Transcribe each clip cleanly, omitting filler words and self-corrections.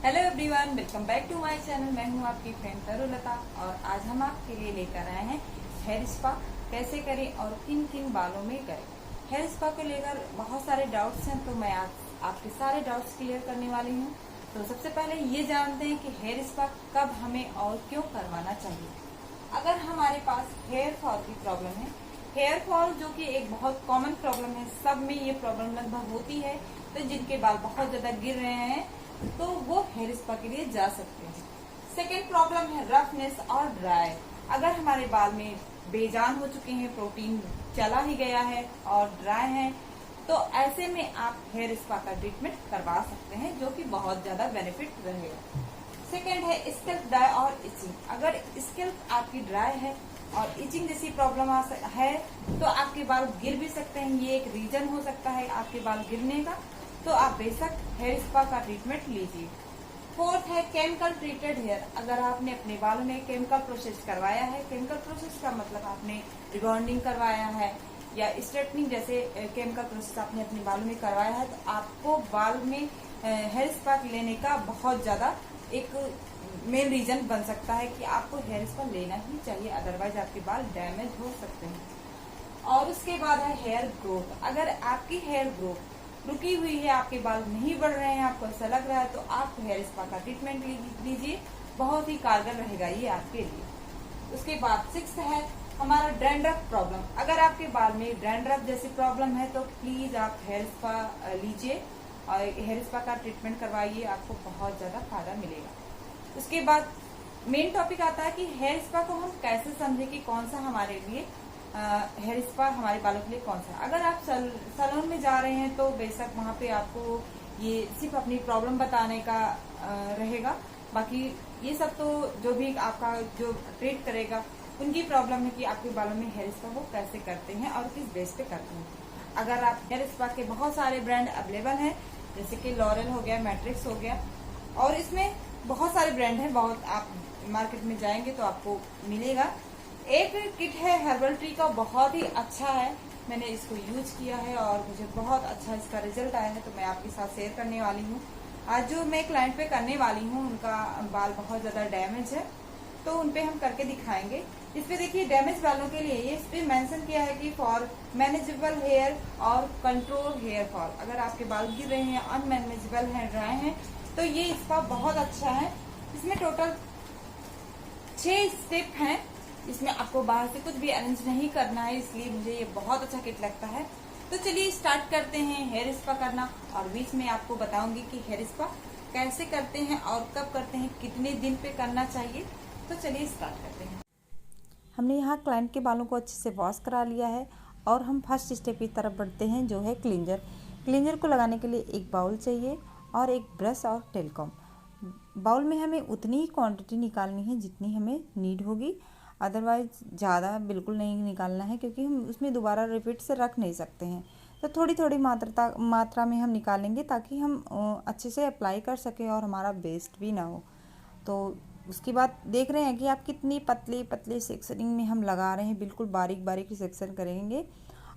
Hello everyone, welcome back to my channel. मैं हूं आपकी फ्रेंड तरुलता और आज हम आपके लिए लेकर आए हैं हेयर स्पा कैसे करें और किन किन बालों में करें। हेयर स्पा को लेकर बहुत सारे डाउट्स हैं, तो मैं आज आपके सारे डाउट्स क्लियर करने वाली हूं। तो सबसे पहले ये जानते हैं कि हेयर स्पा कब हमें और क्यों करवाना चाहिए। अगर हमारे पास हेयर फॉल की प्रॉब्लम है, हेयर फॉल जो कि एक बहुत कॉमन प्रॉब्लम है, सब में ये प्रॉब्लम लगभग होती है, तो जिनके बाल बहुत ज्यादा गिर रहे हैं तो वो हेयर स्पा के लिए जा सकते हैं। सेकेंड प्रॉब्लम है रफनेस और ड्राई। अगर हमारे बाल में बेजान हो चुके हैं, प्रोटीन चला ही गया है और ड्राई है, तो ऐसे में आप हेयर स्पा का ट्रीटमेंट करवा सकते हैं, जो कि बहुत ज्यादा बेनिफिट रहेगा। सेकेंड है स्कैल्प ड्राई और इचिंग। अगर स्कैल्प आपकी ड्राई है और इचिंग जैसी प्रॉब्लम है तो आपके बाल गिर भी सकते हैं, ये एक रीजन हो सकता है आपके बाल गिरने का, तो आप बेशक हेयर स्पा का ट्रीटमेंट लीजिए। फोर्थ है केमिकल ट्रीटेड हेयर। अगर आपने अपने बालों में केमिकल प्रोसेस करवाया है, केमिकल प्रोसेस का मतलब आपने रिबॉन्डिंग करवाया है या स्ट्रेटनिंग जैसे केमिकल प्रोसेस आपने अपने बालों में करवाया है, तो आपको बाल में हेयर स्पा लेने का बहुत ज्यादा एक मेन रीजन बन सकता है कि आपको हेयर स्पा लेना ही चाहिए, अदरवाइज आपके बाल डैमेज हो सकते हैं। और उसके बाद है हेयर ग्रोथ। अगर आपकी हेयर ग्रोथ रुकी हुई है, आपके बाल नहीं बढ़ रहे हैं, आपको ऐसा लग रहा है, तो आप हेयर स्पा का ट्रीटमेंट लीजिए, बहुत ही कारगर रहेगा ये आपके लिए। उसके बाद सिक्स्थ है हमारा डैंड्रफ प्रॉब्लम। अगर आपके बाल में डैंड्रफ जैसी प्रॉब्लम है तो प्लीज आप हेयर स्पा लीजिए और हेयर स्पा का ट्रीटमेंट करवाइए, आपको बहुत ज्यादा फायदा मिलेगा। उसके बाद मेन टॉपिक आता है कि हेयर स्पा को हम कैसे समझे कि कौन सा हमारे लिए हेयर स्पा हमारे बालों के लिए कौन सा। अगर आप सैलून में जा रहे हैं तो बेशक वहाँ पे आपको ये सिर्फ अपनी प्रॉब्लम बताने का रहेगा, बाकी ये सब तो जो भी आपका जो ट्रीट करेगा उनकी प्रॉब्लम है कि आपके बालों में हेयर स्पा वो कैसे करते हैं और किस बेस पे करते हैं। अगर आप हेयर स्पा के बहुत सारे ब्रांड अवेलेबल हैं, जैसे कि लॉरेल हो गया, मैट्रिक्स हो गया, और इसमें बहुत सारे ब्रांड हैं, बहुत आप मार्केट में जाएंगे तो आपको मिलेगा। एक किट है हर्बल ट्री का, बहुत ही अच्छा है, मैंने इसको यूज किया है और मुझे बहुत अच्छा इसका रिजल्ट आया है, तो मैं आपके साथ शेयर करने वाली हूँ। आज जो मैं क्लाइंट पे करने वाली हूँ उनका बाल बहुत ज्यादा डैमेज है, तो उनपे हम करके दिखाएंगे। इस पे देखिए डैमेज बालों के लिए ये इस पे मेंशन किया है कि फॉर मैनेजेबल हेयर और कंट्रोल हेयर फॉल। अगर आपके बाल गिर रहे हैं, अनमैनेजेबल है, ड्राई है, तो ये इसका बहुत अच्छा है। इसमें टोटल 6 स्टेप हैं, इसमें आपको बाहर से कुछ भी अरेंज नहीं करना है, इसलिए मुझे ये बहुत अच्छा किट लगता है। तो चलिए स्टार्ट करते हैं हेयर स्पा करना, और बीच में आपको बताऊंगी कि हेयर स्पा कैसे करते हैं और कब करते हैं, कितने दिन पे करना चाहिए। तो चलिए स्टार्ट करते हैं। हमने यहाँ क्लाइंट के बालों को अच्छे से वॉश करा लिया है और हम फर्स्ट स्टेप की तरफ बढ़ते हैं, जो है क्लींजर। क्लींजर को लगाने के लिए एक बाउल चाहिए और एक ब्रश और टेलकॉम। बाउल में हमें उतनी ही क्वांटिटी निकालनी है जितनी हमें नीड होगी, अदरवाइज ज़्यादा बिल्कुल नहीं निकालना है, क्योंकि हम उसमें दोबारा रिपीट से रख नहीं सकते हैं। तो थोड़ी थोड़ी मात्रा में हम निकालेंगे, ताकि हम अच्छे से अप्लाई कर सकें और हमारा वेस्ट भी ना हो। तो उसके बाद देख रहे हैं कि आप कितनी पतली पतली सेक्शनिंग में हम लगा रहे हैं, बिल्कुल बारीक बारीक सेक्शन करेंगे।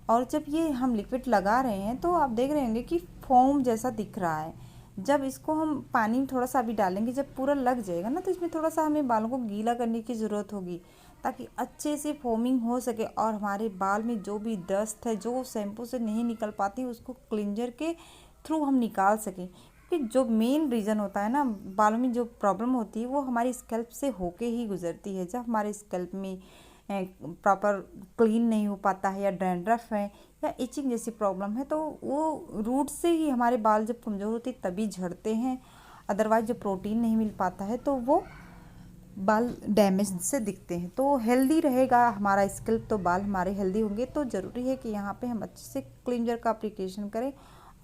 और जब ये हम लिक्विड लगा रहे हैं तो आप देख रहे होंगे कि फोम जैसा दिख रहा है। जब इसको हम पानी में थोड़ा सा अभी डालेंगे, जब पूरा लग जाएगा ना, तो इसमें थोड़ा सा हमें बालों को गीला करने की ज़रूरत होगी, ताकि अच्छे से फोमिंग हो सके और हमारे बाल में जो भी डस्ट है, जो शैम्पू से नहीं निकल पाती, उसको क्लींजर के थ्रू हम निकाल सकें। कि जो मेन रीज़न होता है ना, बालों में जो प्रॉब्लम होती है वो हमारी स्कैल्प से होके ही गुजरती है। जब हमारे स्कैल्प में प्रॉपर क्लीन नहीं हो पाता है, या डैंड्रफ है, या इचिंग जैसी प्रॉब्लम है, तो वो रूट से ही हमारे बाल जब कमज़ोर होते हैं तभी झड़ते हैं। अदरवाइज जब प्रोटीन नहीं मिल पाता है तो वो बाल डैमेज से दिखते हैं। तो हेल्दी रहेगा हमारा स्कैल्प तो बाल हमारे हेल्दी होंगे। तो ज़रूरी है कि यहाँ पे हम अच्छे से क्लींजर का एप्लीकेशन करें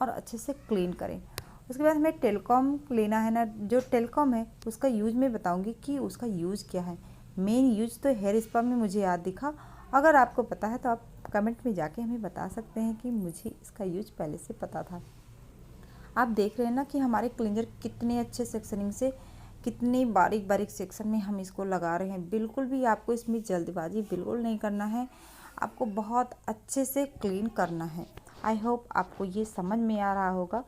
और अच्छे से क्लीन करें। उसके बाद हमें टेलकॉम लेना है ना, जो टेलकॉम है उसका यूज मैं बताऊंगी कि उसका यूज़ क्या है। मेन यूज तो हेयर स्पा में मुझे याद दिखा, अगर आपको पता है तो आप कमेंट में जाके हमें बता सकते हैं कि मुझे इसका यूज पहले से पता था। आप देख रहे हैं ना कि हमारे क्लींजर कितने अच्छे सेक्शनिंग से, कितने बारीक बारीक सेक्शन में हम इसको लगा रहे हैं। बिल्कुल भी आपको इसमें जल्दबाजी बिल्कुल नहीं करना है, आपको बहुत अच्छे से क्लीन करना है। आई होप आपको ये समझ में आ रहा होगा।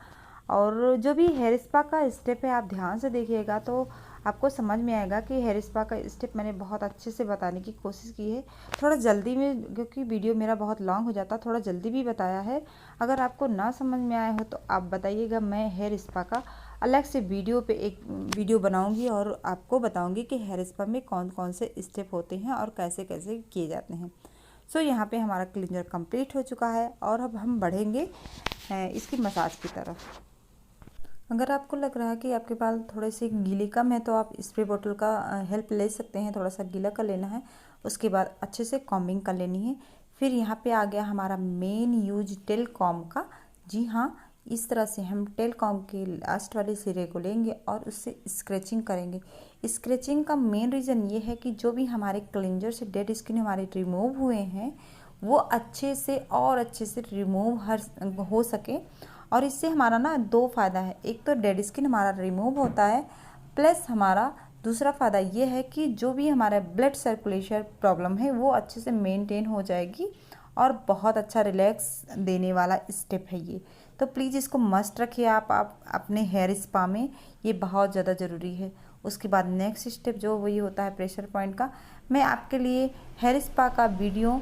और जो भी हेयर स्पा का स्टेप है आप ध्यान से देखिएगा तो आपको समझ में आएगा कि हेयर स्पा का स्टेप मैंने बहुत अच्छे से बताने की कोशिश की है। थोड़ा जल्दी में, क्योंकि वीडियो मेरा बहुत लॉन्ग हो जाता, थोड़ा जल्दी भी बताया है। अगर आपको ना समझ में आया हो तो आप बताइएगा, मैं हेयर स्पा का अलग से वीडियो पे एक वीडियो बनाऊंगी और आपको बताऊंगी कि हेयर स्पा में कौन कौन से स्टेप होते हैं और कैसे कैसे किए जाते हैं। सो यहाँ पे हमारा क्लींजर कंप्लीट हो चुका है और अब हम बढ़ेंगे इसकी मसाज की तरफ। अगर आपको लग रहा है कि आपके बाल थोड़े से गीले कम है तो आप स्प्रे बोतल का हेल्प ले सकते हैं। थोड़ा सा गीला कर लेना है, उसके बाद अच्छे से कॉम्बिंग कर लेनी है। फिर यहाँ पे आ गया हमारा मेन यूज टेल कॉम का। जी हाँ, इस तरह से हम टेल कॉम के लास्ट वाले सिरे को लेंगे और उससे स्क्रैचिंग करेंगे। स्क्रैचिंग का मेन रीज़न ये है कि जो भी हमारे क्लींजर से डेड स्किन हमारे रिमूव हुए हैं वो अच्छे से और अच्छे से रिमूव हो सके। और इससे हमारा ना दो फ़ायदा है, एक तो डेड स्किन हमारा रिमूव होता है, प्लस हमारा दूसरा फ़ायदा ये है कि जो भी हमारा ब्लड सर्कुलेशन प्रॉब्लम है वो अच्छे से मेंटेन हो जाएगी। और बहुत अच्छा रिलैक्स देने वाला स्टेप है ये, तो प्लीज़ इसको मस्ट रखिए आप अपने हेयर स्पा में, ये बहुत ज़्यादा ज़रूरी है। उसके बाद नेक्स्ट स्टेप जो वही होता है प्रेशर पॉइंट का। मैं आपके लिए हेयर स्पा का वीडियो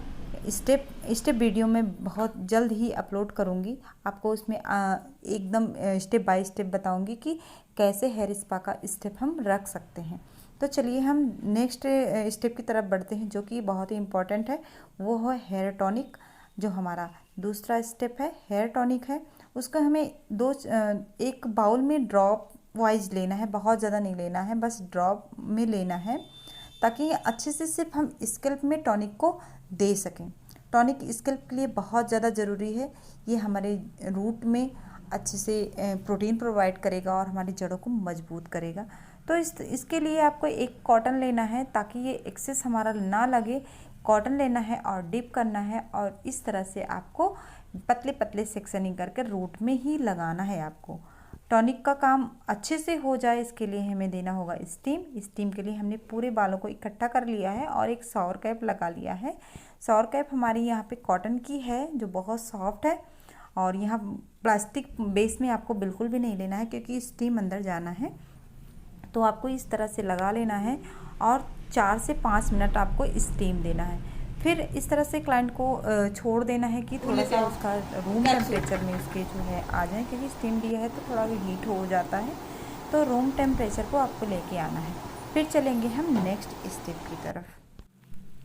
स्टेप वीडियो में बहुत जल्द ही अपलोड करूँगी। आपको उसमें एकदम स्टेप बाय स्टेप बताऊँगी कि कैसे हेयर स्पा का स्टेप हम रख सकते हैं। तो चलिए हम नेक्स्ट स्टेप की तरफ बढ़ते हैं, जो कि बहुत ही इम्पॉर्टेंट है। वो है हेयर टॉनिक। जो हमारा दूसरा स्टेप है हेयर टॉनिक है, उसका हमें एक बाउल में ड्रॉप वाइज लेना है, बहुत ज़्यादा नहीं लेना है, बस ड्रॉप में लेना है ताकि अच्छे से सिर्फ हम स्कैल्प में टॉनिक को दे सकें। टॉनिक स्कैल्प के लिए बहुत ज़्यादा ज़रूरी है। ये हमारे रूट में अच्छे से प्रोटीन प्रोवाइड करेगा और हमारी जड़ों को मजबूत करेगा। तो इसके लिए आपको एक कॉटन लेना है ताकि ये एक्सेस हमारा ना लगे। कॉटन लेना है और डिप करना है और इस तरह से आपको पतले पतले सेक्शनिंग करके रूट में ही लगाना है। आपको टॉनिक का काम अच्छे से हो जाए इसके लिए हमें देना होगा स्टीम। स्टीम के लिए हमने पूरे बालों को इकट्ठा कर लिया है और एक शावर कैप लगा लिया है। शावर कैप हमारी यहाँ पे कॉटन की है जो बहुत सॉफ्ट है, और यहाँ प्लास्टिक बेस में आपको बिल्कुल भी नहीं लेना है क्योंकि स्टीम अंदर जाना है। तो आपको इस तरह से लगा लेना है और 4 से 5 मिनट आपको स्टीम देना है। फिर इस तरह से क्लाइंट को छोड़ देना है कि थोड़ा सा उसका रूम टेम्परेचर में उसके जो है आ जाए, क्योंकि स्टीम दिया है तो थोड़ा हीट हो जाता है। तो रूम टेम्परेचर को आपको लेके आना है। फिर चलेंगे हम नेक्स्ट स्टेप की तरफ।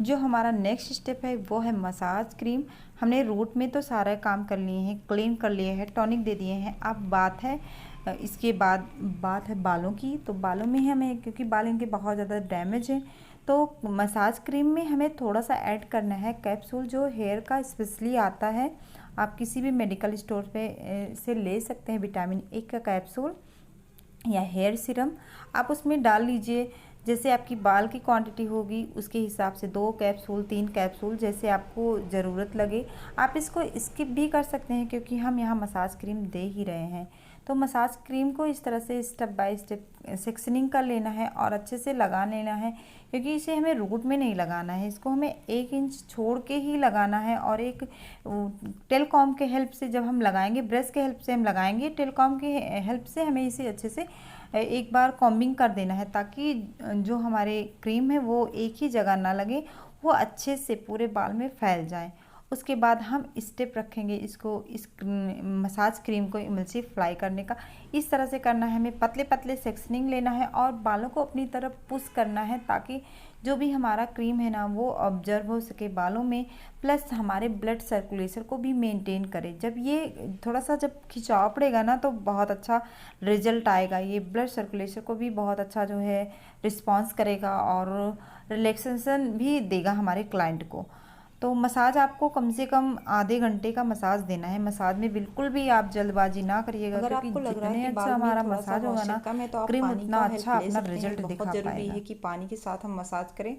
जो हमारा नेक्स्ट स्टेप है वो है मसाज क्रीम। हमने रूट में तो सारा काम कर लिए हैं, क्लीन कर लिए हैं, टॉनिक दे दिए हैं। अब इसके बाद बात है बालों की। तो बालों में हमें, क्योंकि बाल इनके बहुत ज़्यादा डैमेज हैं, तो मसाज क्रीम में हमें थोड़ा सा ऐड करना है कैप्सूल जो हेयर का स्पेशली आता है। आप किसी भी मेडिकल स्टोर पे से ले सकते हैं। विटामिन ए का कैप्सूल या हेयर सीरम आप उसमें डाल लीजिए। जैसे आपकी बाल की क्वांटिटी होगी उसके हिसाब से 2 कैप्सूल 3 कैप्सूल जैसे आपको ज़रूरत लगे। आप इसको स्किप भी कर सकते हैं क्योंकि हम यहाँ मसाज क्रीम दे ही रहे हैं। तो मसाज क्रीम को इस तरह से स्टेप बाय स्टेप सेक्शनिंग कर लेना है और अच्छे से लगा लेना है, क्योंकि इसे हमें रूट में नहीं लगाना है। इसको हमें 1 इंच छोड़ के ही लगाना है। और एक टेलकॉम के हेल्प से जब हम लगाएंगे, ब्रश के हेल्प से हम लगाएंगे, टेलकॉम के हेल्प से हमें इसे अच्छे से एक बार कॉम्बिंग कर देना है ताकि जो हमारे क्रीम है वो एक ही जगह ना लगे, वो अच्छे से पूरे बाल में फैल जाए। उसके बाद हम स्टेप रखेंगे इस मसाज क्रीम को इमल्सिफाई करने का। इस तरह से करना है, हमें पतले पतले सेक्शनिंग लेना है और बालों को अपनी तरफ पुश करना है ताकि जो भी हमारा क्रीम है ना वो ऑब्जर्व हो सके बालों में, प्लस हमारे ब्लड सर्कुलेशन को भी मेंटेन करे। जब ये थोड़ा सा जब खिंचाव पड़ेगा ना तो बहुत अच्छा रिजल्ट आएगा। ये ब्लड सर्कुलेशन को भी बहुत अच्छा जो है रिस्पॉन्स करेगा और रिलैक्सेशन भी देगा हमारे क्लाइंट को। तो मसाज आपको कम से कम आधे घंटे का मसाज देना है। मसाज में बिल्कुल भी आप जल्दबाजी ना करिएगा, अगर क्योंकि आपको लग रहा है जितने कि अच्छा हमारा बाल में मसाज होगा ना कम है तो आप क्रीम पानी उतना का अच्छा हेल्प ले अपना सकते हैं। रिजल्ट दिखा बहुत ज़रूरी पाएगा। है कि पानी के साथ हम मसाज करें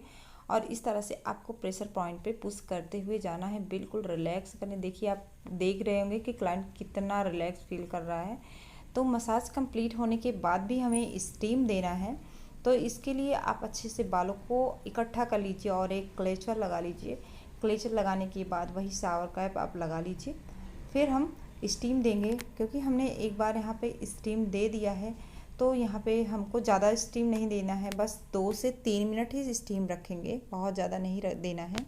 और इस तरह से आपको प्रेशर पॉइंट पे पुश करते हुए जाना है, बिल्कुल रिलैक्स करें। देखिए आप देख रहे होंगे कि क्लाइंट कितना रिलैक्स फील कर रहा है। तो मसाज कंप्लीट होने के बाद भी हमें स्टीम देना है, तो इसके लिए आप अच्छे से बालों को इकट्ठा कर लीजिए और एक क्लेचर लगा लीजिए। क्लेचर लगाने के बाद वही शावर कैप आप लगा लीजिए। फिर हम स्टीम देंगे, क्योंकि हमने एक बार यहाँ पे स्टीम दे दिया है तो यहाँ पे हमको ज़्यादा स्टीम नहीं देना है, बस 2 से 3 मिनट ही स्टीम रखेंगे, बहुत ज़्यादा नहीं देना है।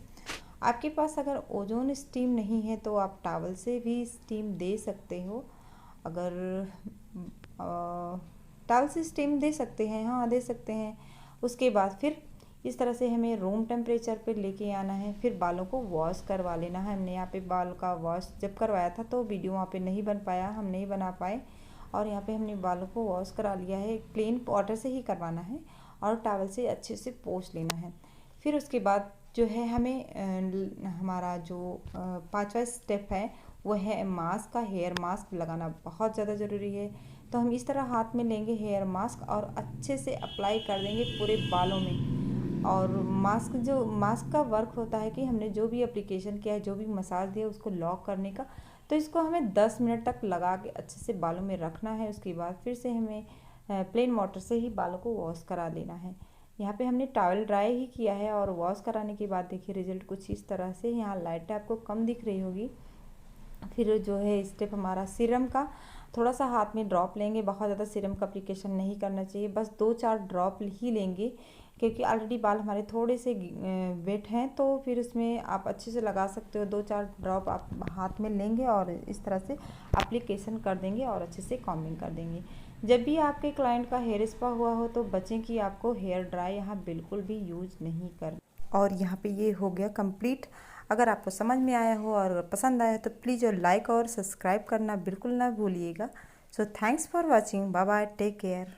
आपके पास अगर ओजोन स्टीम नहीं है तो आप टॉवल से भी स्टीम दे सकते हो। अगर टॉवल से स्टीम दे सकते हैं, हाँ दे सकते हैं। उसके बाद फिर इस तरह से हमें रूम टेम्परेचर पे लेके आना है, फिर बालों को वॉश करवा लेना है। हमने यहाँ पे बाल का वॉश जब करवाया था तो वीडियो वहाँ पे नहीं बन पाया, हम नहीं बना पाए, और यहाँ पे हमने बालों को वॉश करा लिया है। प्लेन वाटर से ही करवाना है और टॉवल से अच्छे से पोंछ लेना है। फिर उसके बाद जो है हमें हमारा जो 5वां स्टेप है वो है मास्क का। हेयर मास्क लगाना बहुत ज़्यादा ज़रूरी है। तो हम इस तरह हाथ में लेंगे हेयर मास्क और अच्छे से अप्लाई कर देंगे पूरे बालों में। और मास्क का वर्क होता है कि हमने जो भी एप्लीकेशन किया है, जो भी मसाज दिया उसको लॉक करने का, तो इसको हमें 10 मिनट तक लगा के अच्छे से बालों में रखना है। उसके बाद फिर से हमें प्लेन वाटर से ही बालों को वॉश करा लेना है। यहाँ पे हमने टॉवल ड्राई ही किया है और वॉश कराने के बाद देखिए रिजल्ट कुछ इस तरह से। यहाँ लाइट आपको कम दिख रही होगी। फिर जो है स्टेप हमारा सीरम का, थोड़ा सा हाथ में ड्रॉप लेंगे, बहुत ज़्यादा सीरम का एप्लीकेशन नहीं करना चाहिए, बस 2-4 ड्रॉप ही लेंगे, क्योंकि ऑलरेडी बाल हमारे थोड़े से वेट हैं, तो फिर उसमें आप अच्छे से लगा सकते हो। 2-4 ड्रॉप आप हाथ में लेंगे और इस तरह से एप्लीकेशन कर देंगे और अच्छे से कॉम्बिंग कर देंगे। जब भी आपके क्लाइंट का हेयर स्पा हुआ हो तो बचें कि आपको हेयर ड्राई यहाँ बिल्कुल भी यूज नहीं कर। और यहाँ पे ये हो गया कंप्लीट। अगर आपको समझ में आया हो और पसंद आया तो प्लीज़ लाइक और सब्सक्राइब करना बिल्कुल ना भूलिएगा। So thanks for watching, bye bye, take care.